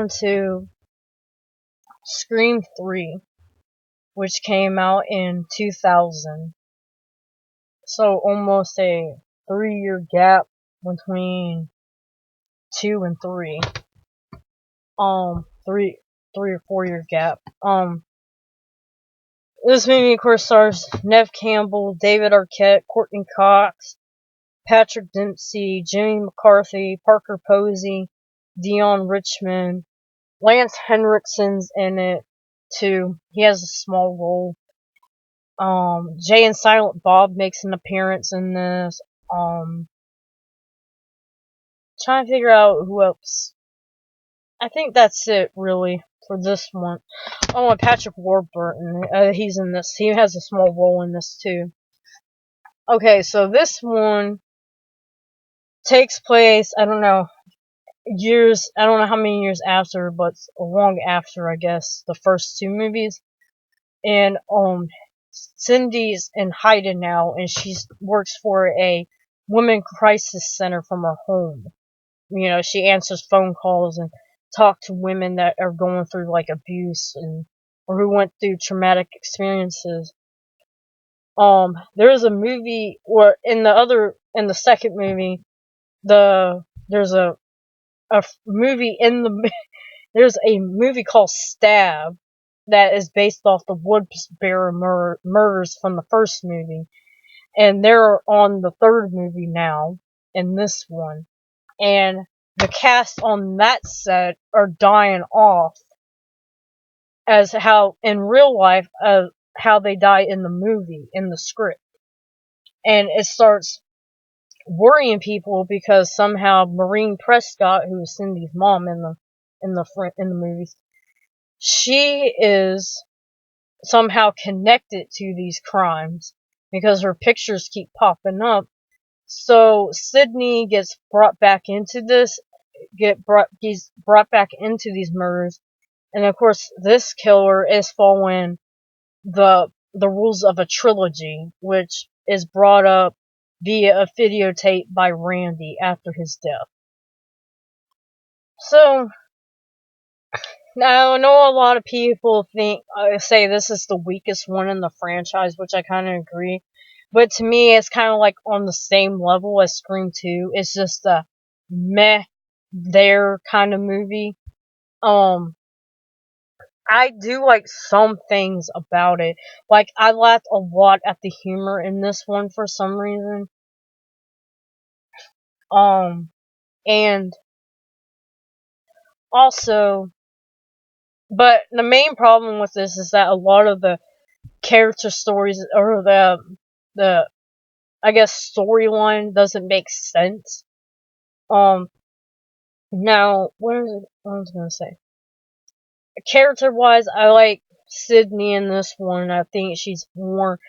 To Scream 3, which came out in 2000. So almost a 3-year gap between 2 and 3. 3 or 4 year gap. This movie, of course, stars Neve Campbell, David Arquette, Courtney Cox, Patrick Dempsey, Jimmy McCarthy, Parker Posey, Dion Richmond. Lance Henriksen's in it too. He has a small role. Jay and Silent Bob makes an appearance in this. Trying to figure out who else. I think that's it, really, for this one. Oh, and Patrick Warburton. He's in this. He has a small role in this, too. Okay, so this one takes place, I don't know, I don't know how many years after, but long after, I guess, the first two movies. And, Cindy's in hiding now, and she works for a women crisis center from her home. You know, she answers phone calls and talk to women that are going through like abuse or who went through traumatic experiences. There's a movie, or in the second movie, there's a movie there's a movie called Stab that is based off the Woodsboro murders from the first movie, and they're on the third movie now in this one, and the cast on that set are dying off as how in real life how they die in the movie, in the script. And it starts worrying people because somehow Maureen Prescott, who is Cindy's mom in the movies, she is somehow connected to these crimes because her pictures keep popping up. So Sydney gets brought back into he's brought back into these murders, and of course this killer is following the rules of a trilogy, which is brought up via a videotape by Randy after his death. So now I know a lot of people say this is the weakest one in the franchise, which I kind of agree. But to me, it's kind of like on the same level as Scream 2. It's just a meh there kind of movie. I do like some things about it. Like, I laughed a lot at the humor in this one for some reason. And also, but the main problem with this is that a lot of the character stories, or the I guess storyline doesn't make sense. Now, what was I gonna say? Character wise, I like Sydney in this one. I think she's more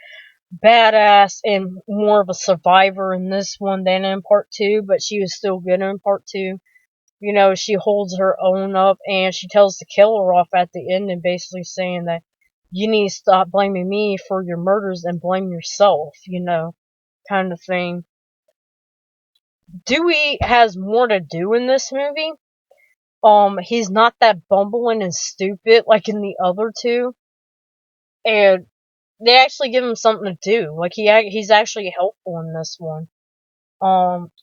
badass and more of a survivor in this one than in part 2, but she was still good in part 2. You know, she holds her own up, and she tells the killer off at the end and basically saying that you need to stop blaming me for your murders and blame yourself, kind of thing. Dewey has more to do in this movie. He's not that bumbling and stupid like in the other two, and they actually give him something to do. Like he's actually helpful in this one.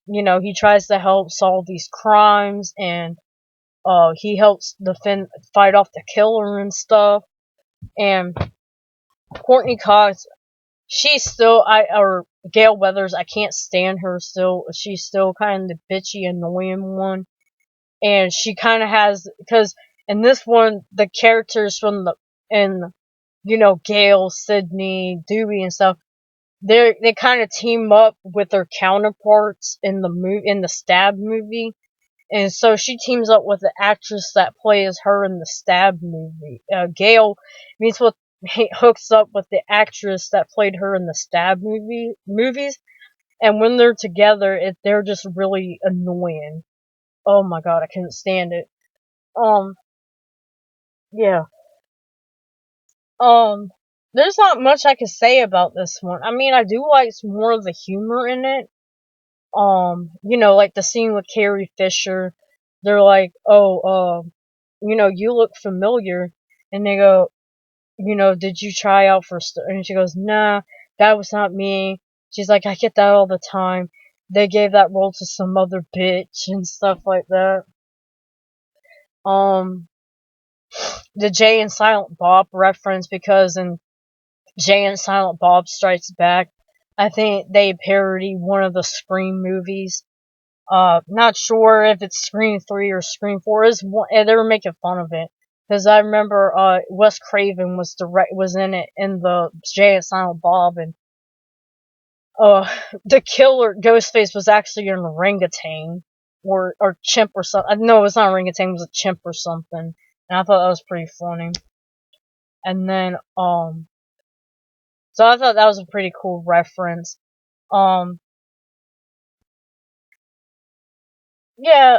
He tries to help solve these crimes, and he helps fight off the killer and stuff. And Courtney Cox, she's still or Gail Weathers, I can't stand her still. She's still kind of the bitchy, annoying one. And she kind of has, because in this one, the characters Gail, Sydney, Dewey, and stuff, they kind of team up with their counterparts in the Stab movie, and so she teams up with the actress that plays her in the Stab movie. Gail hooks up with the actress that played her in the Stab movies, and when they're together, they're just really annoying. Oh my god, I couldn't stand it. Yeah. There's not much I can say about this one. I mean, I do like more of the humor in it. Like the scene with Carrie Fisher. They're like, you look familiar. And they go, did you try out for and she goes, nah, that was not me. She's like, I get that all the time. They gave that role to some other bitch and stuff like that. Um, the Jay and Silent Bob reference, because in Jay and Silent Bob Strikes Back, I think they parody one of the Scream movies. Not sure if it's Scream 3 or Scream 4. They were making fun of it. Because I remember, Wes Craven was in it, in the Jay and Silent Bob, and, the killer, Ghostface, was actually an orangutan. Or chimp or something. No, it was not orangutan, it was a chimp or something. And I thought that was pretty funny. And then, so I thought that was a pretty cool reference. Um, yeah,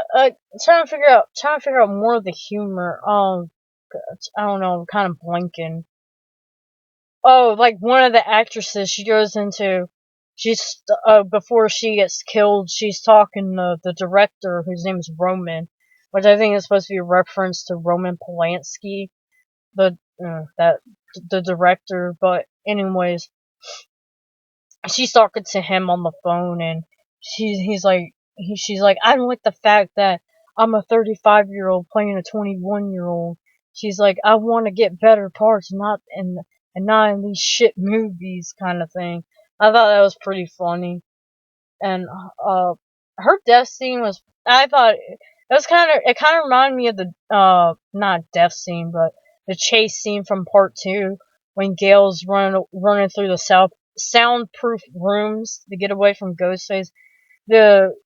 trying to figure out more of the humor. I don't know, I'm kind of blanking. Oh, like one of the actresses, she's, before she gets killed, she's talking to the director, whose name is Roman, which I think is supposed to be a reference to Roman Polanski, the, that, the director, but anyways, she's talking to him on the phone, and she's like, I don't like the fact that I'm a 35-year-old playing a 21-year-old. She's like, I want to get better parts, not in these shit movies, kind of thing. I thought that was pretty funny, and her death scene was. I thought it kind of reminded me of the not death scene, but the chase scene from part 2, when Gail's running through the soundproof rooms to get away from Ghostface. The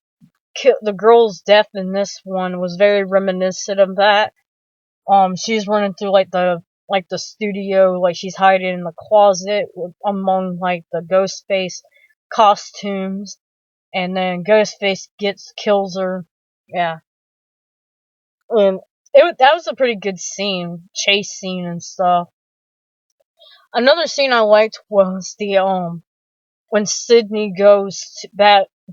the girl's death in this one was very reminiscent of that. She's running through the studio, like she's hiding in the closet among like the Ghostface costumes, and then Ghostface kills her. Yeah, and that was a pretty good scene, chase scene and stuff. Another scene I liked was the when Sydney goes to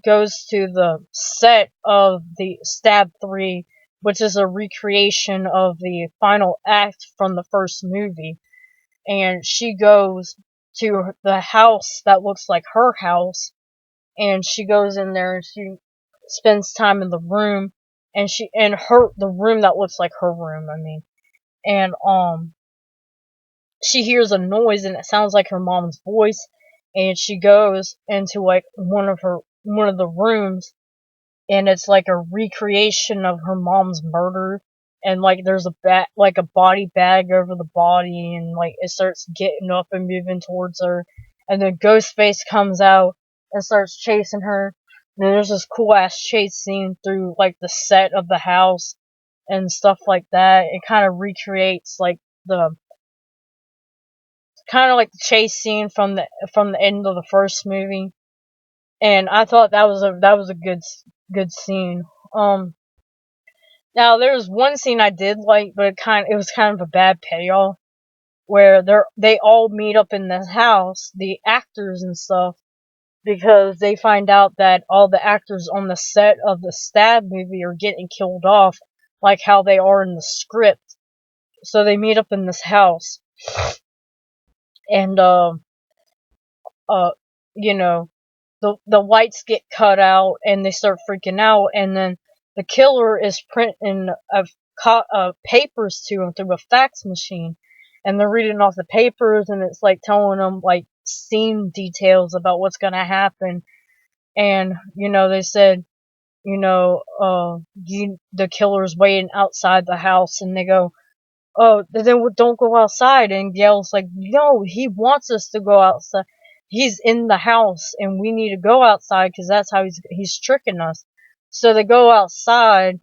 the set of the Stab 3, which is a recreation of the final act from the first movie, and she goes to the house that looks like her house, and she goes in there and she spends time in the room, and the room that looks like her room, I mean, and she hears a noise and it sounds like her mom's voice, and she goes into like one of the rooms, and it's like a recreation of her mom's murder, and like there's a body bag over the body, and like it starts getting up and moving towards her, and then Ghostface comes out and starts chasing her, and then there's this cool ass chase scene through like the set of the house and stuff like that. It kind of recreates like the the chase scene from the end of the first movie, and I thought that was a good scene. Now there was one scene I did like, but it was kind of a bad payoff, where they all meet up in the house, the actors and stuff, because they find out that all the actors on the set of the Stab movie are getting killed off, like how they are in the script. So they meet up in this house, and uh, you know, the lights get cut out, and they start freaking out, and then the killer is printing papers to them through a fax machine, and they're reading off the papers, and it's like telling them like scene details about what's gonna happen, and they said, the killer's waiting outside the house, and they go, oh, then don't go outside. And Gail's like, no, he wants us to go outside. He's in the house, and we need to go outside because that's how he's tricking us. So they go outside,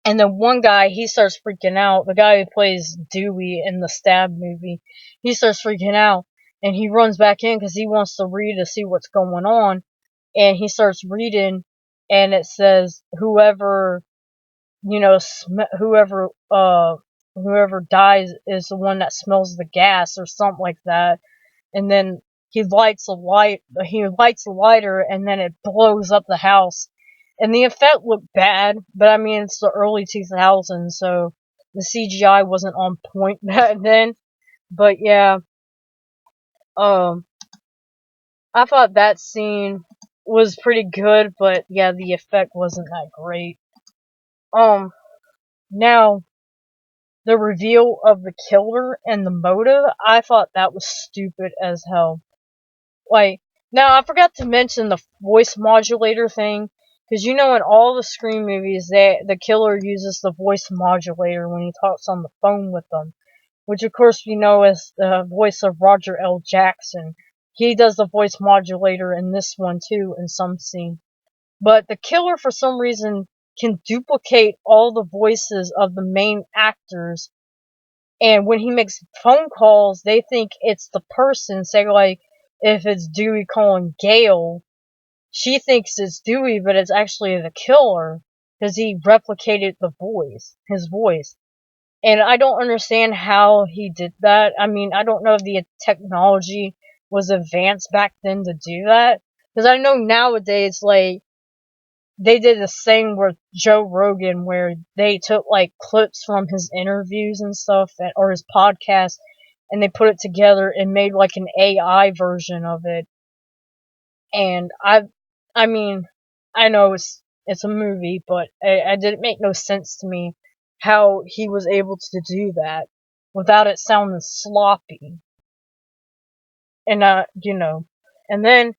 and then one guy, he starts freaking out. The guy who plays Dewey in the Stab movie, he starts freaking out, and he runs back in because he wants to read to see what's going on. And he starts reading, and it says, whoever whoever dies is the one that smells the gas or something like that. And then he lights a lighter, and then it blows up the house, and the effect looked bad, but I mean it's the early 2000s, so the CGI wasn't on point back then. But yeah, um, I thought that scene was pretty good, but yeah, the effect wasn't that great. Now, the reveal of the killer and the motive, I thought that was stupid as hell. Like, now I forgot to mention the voice modulator thing, because you know in all the Scream movies, the killer uses the voice modulator when he talks on the phone with them, which of course we know is the voice of Roger L. Jackson. He does the voice modulator in this one too, in some scene. But the killer, for some reason, can duplicate all the voices of the main actors, and when he makes phone calls, they think it's the person. Say, like, if it's Dewey calling Gail, she thinks it's Dewey, but it's actually the killer, because he replicated his voice. And I don't understand how he did that. I mean, I don't know if the technology was advanced back then to do that. Because I know nowadays, like, they did the thing with Joe Rogan where they took like clips from his interviews and stuff or his podcast, and they put it together and made like an AI version of it. And I mean, I know it's a movie, but it didn't make no sense to me how he was able to do that without it sounding sloppy. And and then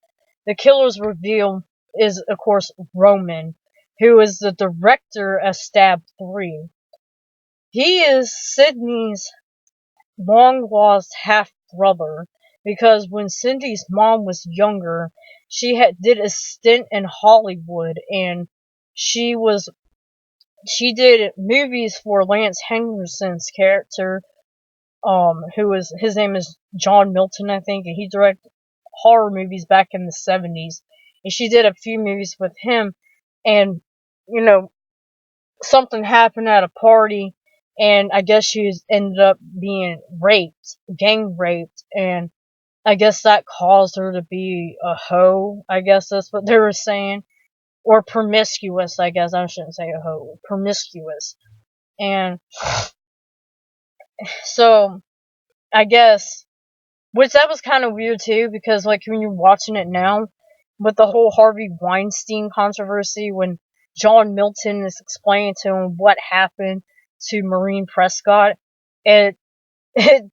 the killer's reveal is of course Roman, who is the director of Stab 3. He is Sydney's long lost half brother, because when Cindy's mom was younger, did a stint in Hollywood, and she was she did movies for Lance Henderson's character, his name is John Milton, I think, and he directed horror movies back in the 70s. And she did a few movies with him, and, something happened at a party, and I guess ended up being gang raped, and I guess that caused her to be a hoe, I guess that's what they were saying. Or promiscuous, I guess. I shouldn't say a hoe. Promiscuous. And so, I guess, which that was kind of weird too, because like when you're watching it now, with the whole Harvey Weinstein controversy, when John Milton is explaining to him what happened to Maureen Prescott, it it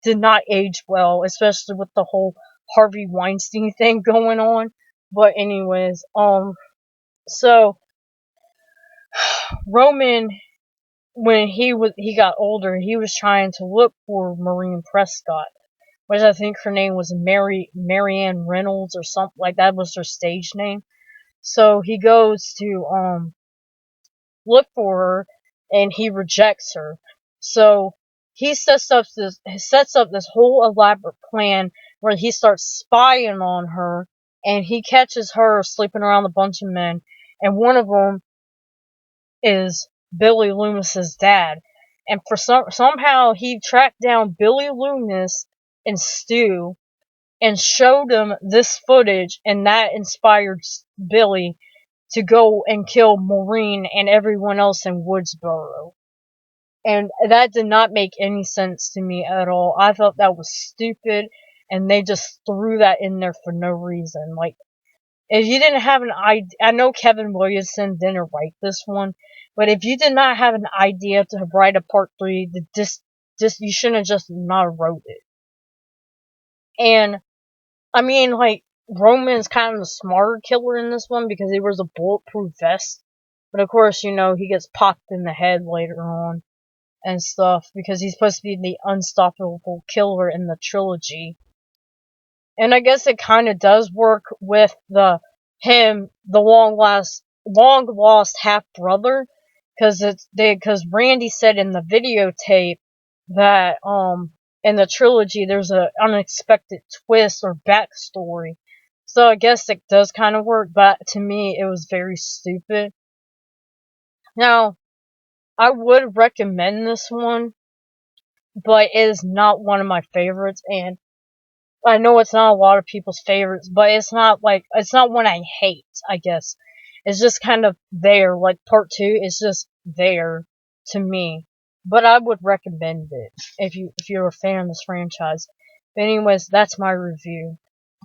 did not age well, especially with the whole Harvey Weinstein thing going on. But anyways, so Roman, when he got older, he was trying to look for Maureen Prescott, which I think her name was Marianne Reynolds or something like that was her stage name. So he goes to look for her, and he rejects her. So he sets up this whole elaborate plan where he starts spying on her, and he catches her sleeping around a bunch of men, and one of them is Billy Loomis's dad. And for somehow he tracked down Billy Loomis and Stu and showed him this footage, and that inspired Billy to go and kill Maureen and everyone else in Woodsboro. And that did not make any sense to me at all. I thought that was stupid, and they just threw that in there for no reason. Like, if you didn't have an idea, I know Kevin Williamson didn't write this one, but if you did not have an idea to write a part 3, you shouldn't have just not wrote it. And I mean, like, Roman's kind of the smarter killer in this one because he wears a bulletproof vest. But of course, he gets popped in the head later on and stuff because he's supposed to be the unstoppable killer in the trilogy. And I guess it kind of does work with the long lost half brother, because Randy said in the videotape that in the trilogy there's a unexpected twist or backstory. So I guess it does kind of work, but to me it was very stupid. Now, I would recommend this one, but it is not one of my favorites, and I know it's not a lot of people's favorites, but it's not one I hate, I guess. It's just kind of there, like part 2 is just there to me. but I would recommend it if you're a fan of this franchise. But anyways, that's my review.